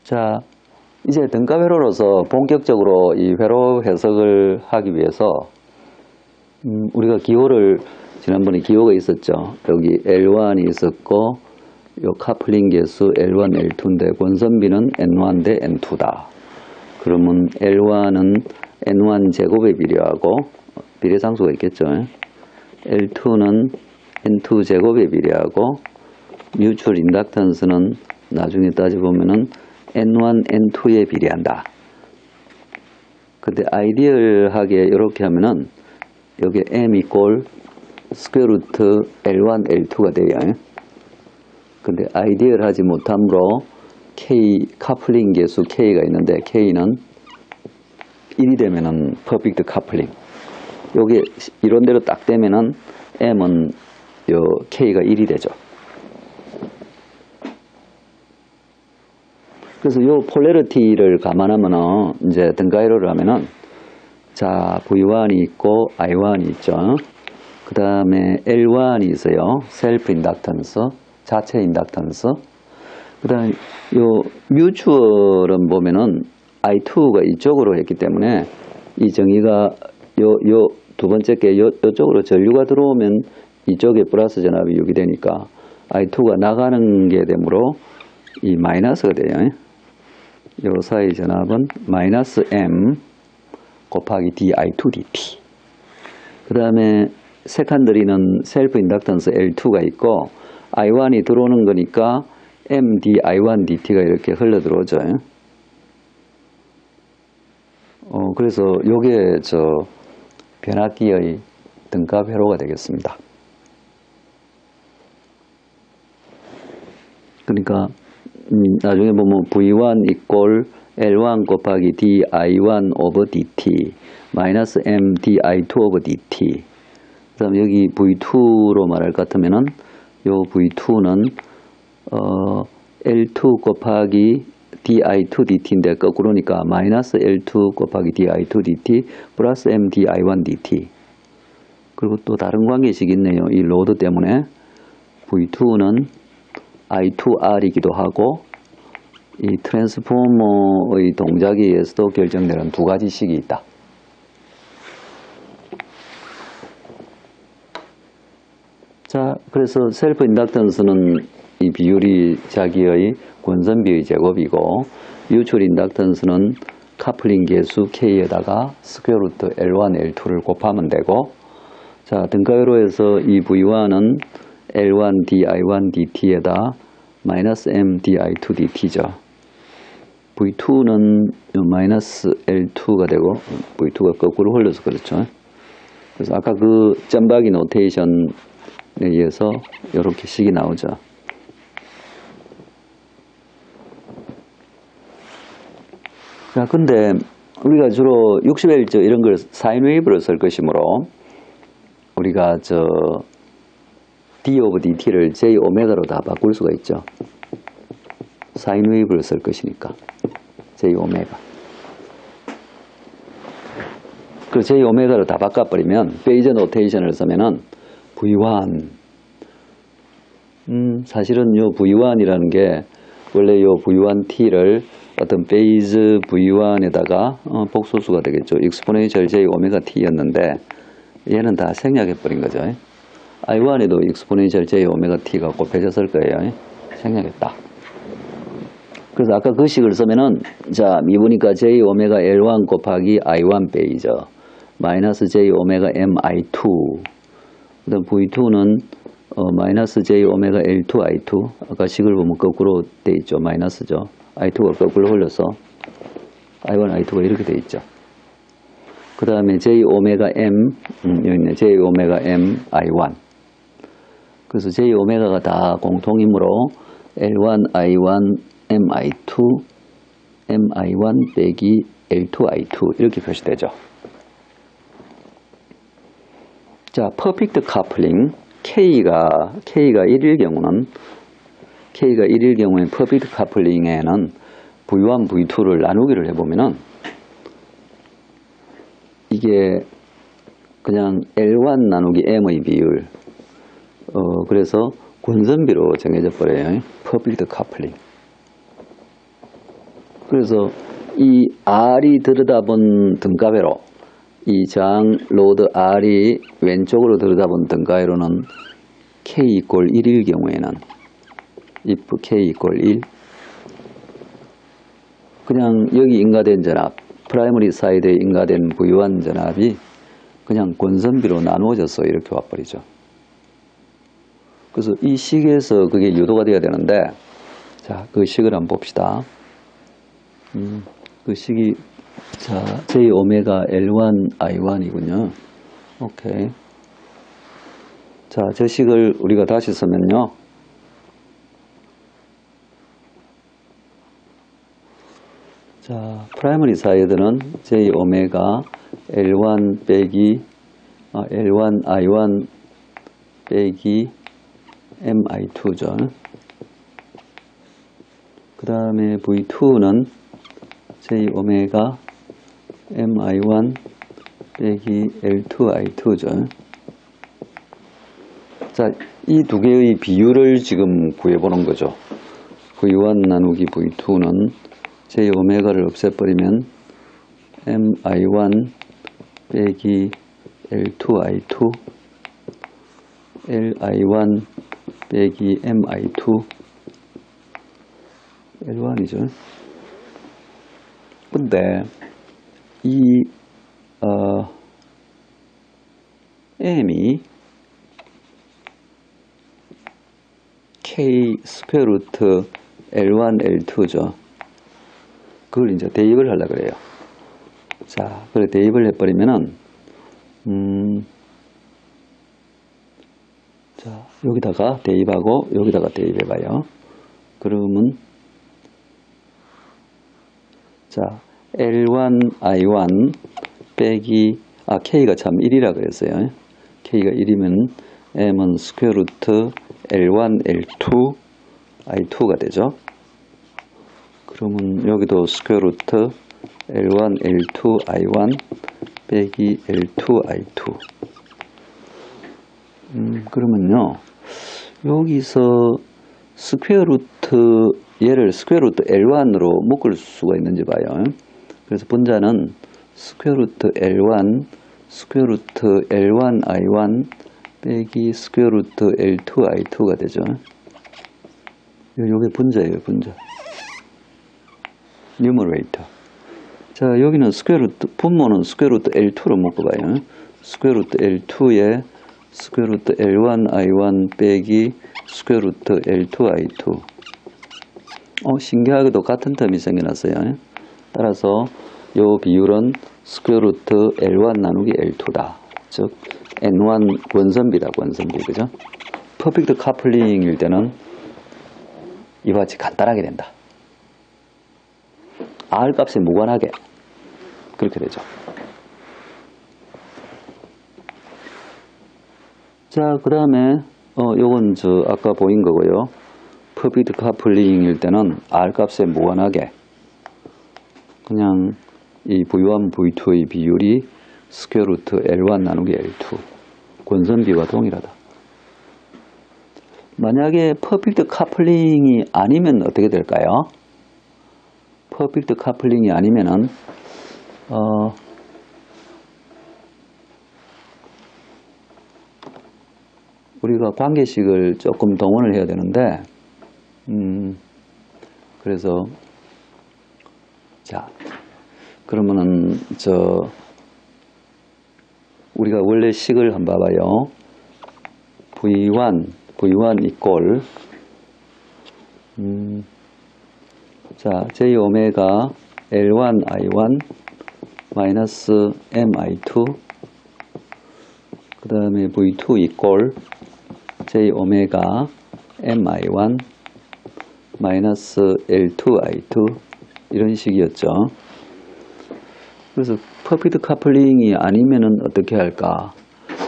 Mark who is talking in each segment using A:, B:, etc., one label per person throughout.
A: 자, 이제 등가 회로로서 본격적으로 이 회로 해석을 하기 위해서 우리가 기호를 지난번에 기호가 있었죠. 여기 L1이 있었고 요 카플링 계수 L1, L2인데 권선비는 N1 대 N2다. 그러면 L1은 N1 제곱에 비례하고 비례상수가 있겠죠. L2는 N2 제곱에 비례하고 뮤추얼 인덕턴스는 나중에 따져보면은 N1, N2에 비례한다. 근데 아이디얼하게 이렇게 하면은 여기 M 이꼴 스퀘어 루트 L1, L2가 돼요. 근데 아이디얼하지 못함으로 K, 카플링 계수 K가 있는데 K는 1이 되면은 퍼펙트 카플링. 요게 이론대로 딱 되면은 M은 요 K가 1이 되죠. 그래서 요 폴레리티를 감안하면은 이제 등가이로를 하면은 자 V1이 있고 I1이 있죠. 그 다음에 L1이 있어요. 셀프 인덕턴스, 자체 인덕턴스. 그 다음에 요 뮤추얼은 보면은 I2가 이쪽으로 했기 때문에 이 정의가 요 두 번째 게 요쪽으로 전류가 들어오면 이쪽에 플러스 전압이 6이 되니까 I2가 나가는 게 되므로 이 마이너스가 돼요. 요 사이 전압은 마이너스 M 곱하기 di2 dt. 그 다음에 세컨더리는 셀프 인덕턴스 L2가 있고 I1이 들어오는 거니까 M di1 dt가 이렇게 흘러 들어오죠. 그래서 요게 변압기의 등가 회로가 되겠습니다. 그러니까 나중에 보면 V1 이꼴 L1 곱하기 di1 오버 dt 마이너스 M di2 오버 dt. 그 다음 여기 V2로 말할 것 같으면은 요 V2는 L2 곱하기 di2 dt인데 거꾸로니까 마이너스 L2 곱하기 di2 dt 플러스 M di1 dt. 그리고 또 다른 관계식이 있네요. 이 로드 때문에 V2는 I2R이기도 하고 이 트랜스포머의 동작에 의해서도 결정되는 두 가지 식이 있다. 자, 그래서 셀프 인덕턴스는 이 비율이 자기의 권선비의 제곱이고 뮤추얼 인덕턴스는 카플링 계수 K에다가 스퀘어 루트 L1, L2를 곱하면 되고 자, 등가회로에서 이 V1은 L1 di1 dt에다 마이너스 M di2 dt죠. V2는 마이너스 L2가 되고 V2가 거꾸로 흘러서 그렇죠. 그래서 아까 그 점박이 노테이션에 의해서 이렇게 식이 나오죠. 자, 근데 우리가 주로 60Hz 이런 걸 사인 웨이브로 쓸 것이므로 우리가 D 오브 DT를 J 오메가로 다 바꿀 수가 있죠. 사인 웨이브를 쓸 것이니까 J 오메가. 그 J 오메가로 다 바꿔버리면 페이저 노테이션을 쓰면은 V1 사실은 요 V1이라는 게 원래 요 V1T를 어떤 페이즈 V1에다가 복소수가 되겠죠. 익스포넨셜 J 오메가 T였는데 얘는 다 생략해 버린 거죠. I1에도 익스포넨셜 J 오메가 T가 곱해졌을 거예요. 생략했다. 그래서 아까 그 식을 쓰면은 자 미분이니까 J 오메가 L1 곱하기 I1 베이저 마이너스 J 오메가 M I2 그 다음 V2는 마이너스 J 오메가 L2 I2 아까 식을 보면 거꾸로 돼 있죠. 마이너스죠. I2가 거꾸로 흘려서 I1 I2가 이렇게 돼 있죠. 그 다음에 J 오메가 M 여기 있네. J 오메가 M I1 그래서 J 오메가가 다 공통이므로 L1 I1 M I2 M I1 빼기 L2 I2 이렇게 표시되죠. 자, 퍼펙트 카플링 K가 1일 경우엔 퍼펙트 카플링에는 V1, V2를 나누기를 해보면은 이게 그냥 L1 나누기 M의 비율 그래서 권선비로 정해져 버려요. 퍼펙트 카플링. 그래서 이 R이 들여다본 등가회로 이 저항 로드 R이 왼쪽으로 들여다본 등가회로는 K 이퀄 1일 경우에는 if K 이퀄 1 그냥 여기 인가된 전압 프라이머리 사이드에 인가된 V1 전압이 그냥 권선비로 나누어져서 이렇게 와버리죠. 그래서 이 식에서 그게 유도가 되어야 되는데 자, 그 식을 한번 봅시다. 그 식이 자, J 오메가 L1 I1이군요. 오케이. 자, 저 식을 우리가 다시 쓰면요. 자, 프라이머리 사이드는 J 오메가 L1 빼기 L1 I1 빼기 MI2죠. 그 다음에 V2는 J 오메가 MI1 빼기 L2I2죠. 자, 이 두 개의 비율을 지금 구해보는 거죠. V1 나누기 V2는 J 오메가를 없애버리면 MI1 빼기 L2I2 LI1 빼기 MI2 L1이죠. 근데 이 M이 K 스퀘어 루트 L1 L2죠. 그걸 이제 대입을 하려고 그래요. 자, 그래 대입을 해버리면은 자, 여기다가 대입하고 여기다가 대입해봐요. 그러면 자, L1 I1 빼기 K가 참 1이라 그랬어요. K가 1이면 M은 스퀘어 루트 L1 L2 I2가 되죠. 그러면 여기도 스퀘어 루트 L1 L2 I1 빼기 L2 I2 그러면요 여기서 스퀘어 루트 얘를 스퀘어 루트 L1으로 묶을 수가 있는지 봐요. 그래서 분자는 스퀘어 루트 L1 스퀘어 루트 L1 I1 빼기 스퀘어 루트 L2 I2가 되죠. 요게 분자예요, 분자. 뉴머레이터. 자, 여기는 스퀘어 루트, 분모는 스퀘어 루트 L2로 묶어봐요. 스퀘어 루트 L2에 스퀘어 루트 L1 I1 빼기 스퀘어 루트 L2 I2. 신기하게도 같은 텀이 생겨났어요. 따라서 요 비율은 스퀘어 루트 L1 나누기 L2다. 즉 N1 권선비다, 권선비. 그죠? 퍼펙트 카플링일 때는 이와 같이 간단하게 된다. R 값에 무관하게 그렇게 되죠. 자, 그 다음에 요건 아까 보인 거고요. 퍼펙트 카플링일 때는 R 값에 무관하게 그냥 이 V1, V2의 비율이 스퀘어 루트 L1 나누기 L2 권선비와 동일하다. 만약에 퍼펙트 카플링이 아니면 어떻게 될까요? 퍼펙트 카플링이 아니면은 우리가 관계식을 조금 동원을 해야 되는데 그래서 자 그러면은 우리가 원래 식을 한번 봐봐요. V1 이꼴 자, J 오메가 L1 I1 마이너스 M I2 그 다음에 V2 이꼴 J 오메가 M I1 마이너스 L2 I2 이런 식이었죠. 그래서 퍼펙트 카플링이 아니면은 어떻게 할까?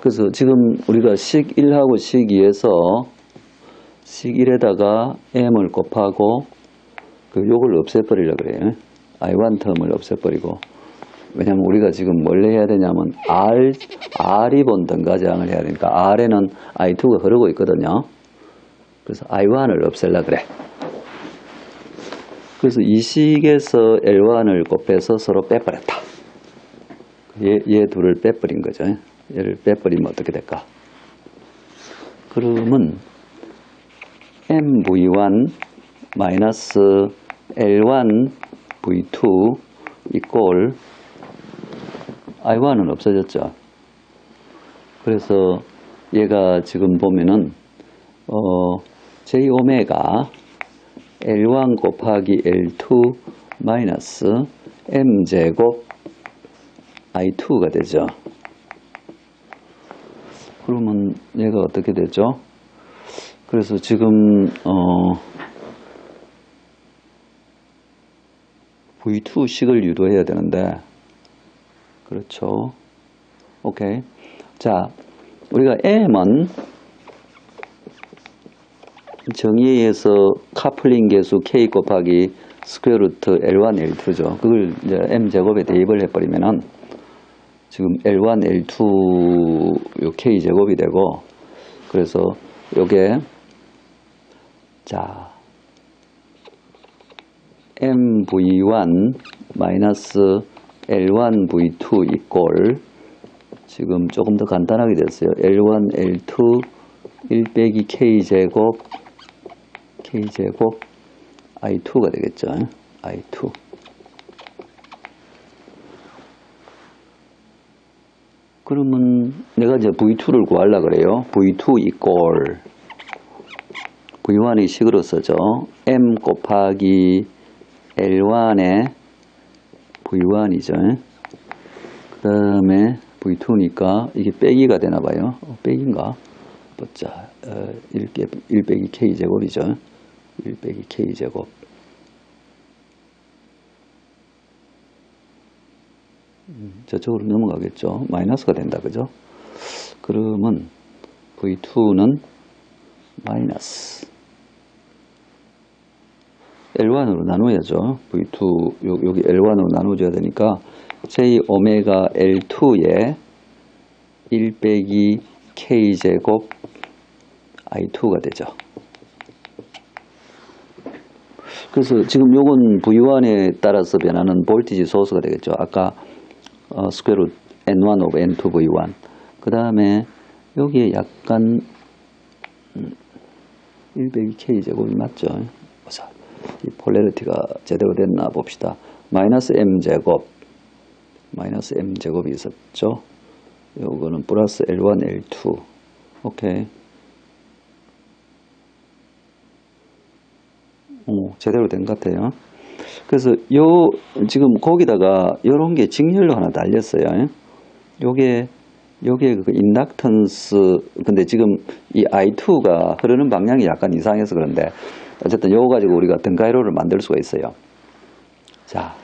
A: 그래서 지금 우리가 식 1하고 식 2에서 식 1에다가 M을 곱하고 요걸 없애버리려고 그래요. I1 텀을 없애버리고. 왜냐면 우리가 지금 뭘 해야 되냐면 R이 본 등가저항을 해야 되니까 R에는 I2가 흐르고 있거든요. 그래서 I1을 없애려고 그래. 그래서 이 식에서 L1을 곱해서 서로 빼버렸다. 얘 둘을 빼버린 거죠. 얘를 빼버리면 어떻게 될까? 그러면 MV1 마이너스 L1 V2 이꼴 I1은 없어졌죠. 그래서 얘가 지금 보면은 J 오메가 L1 곱하기 L2 마이너스 M 제곱 I2가 되죠. 그러면 얘가 어떻게 되죠? 그래서 지금 V2 식을 유도해야 되는데, 그렇죠. 오케이. 자, 우리가 M은 정의에 의해서 카플링 계수 K 곱하기 스퀘어 루트 L1, L2죠. 그걸 이제 M 제곱에 대입을 해버리면은 지금 L1, L2 요 K 제곱이 되고, 그래서 요게 자 MV1 마이너스 L1 V2 이꼴 지금 조금 더 간단하게 됐어요. L1, L2 1 빼기 K 제곱 I2가 되겠죠. I2. 그러면 내가 이제 V2를 구하려고 그래요. V2 이꼴 V1이 식으로 써죠. M 곱하기 L1의 V1이죠. 그 다음에 V2니까 이게 빼기가 되나봐요. 빼기인가? 보자. 1 빼기 K제곱이죠. 1 빼기 K제곱. 저쪽으로 넘어가겠죠. 마이너스가 된다. 그죠? 그러면 V2는 마이너스 L1으로 나눠야죠. V2 여기 L1으로 나눠줘야 되니까 J 오메가 L2에 1 빼기 K제곱 I2가 되죠. 그래서 지금 요건 V1에 따라서 변하는 볼티지 소수가 되겠죠. 아까 스퀘어 루트 N1 오브 N2 V1. 그 다음에 여기에 약간 1 빼기 K제곱이 맞죠. 보자. 이 폴레리티가 제대로 됐나 봅시다. 마이너스 M제곱이 있었죠. 요거는 플러스 L1, L2. 오케이. 제대로 된 것 같아요. 그래서 지금 거기다가 요런 게 직렬로 하나 달렸어요. 요게 그 인덕턴스, 근데 지금 이 I2가 흐르는 방향이 약간 이상해서 그런데 어쨌든 요거 가지고 우리가 등가이로를 만들 수가 있어요. 자.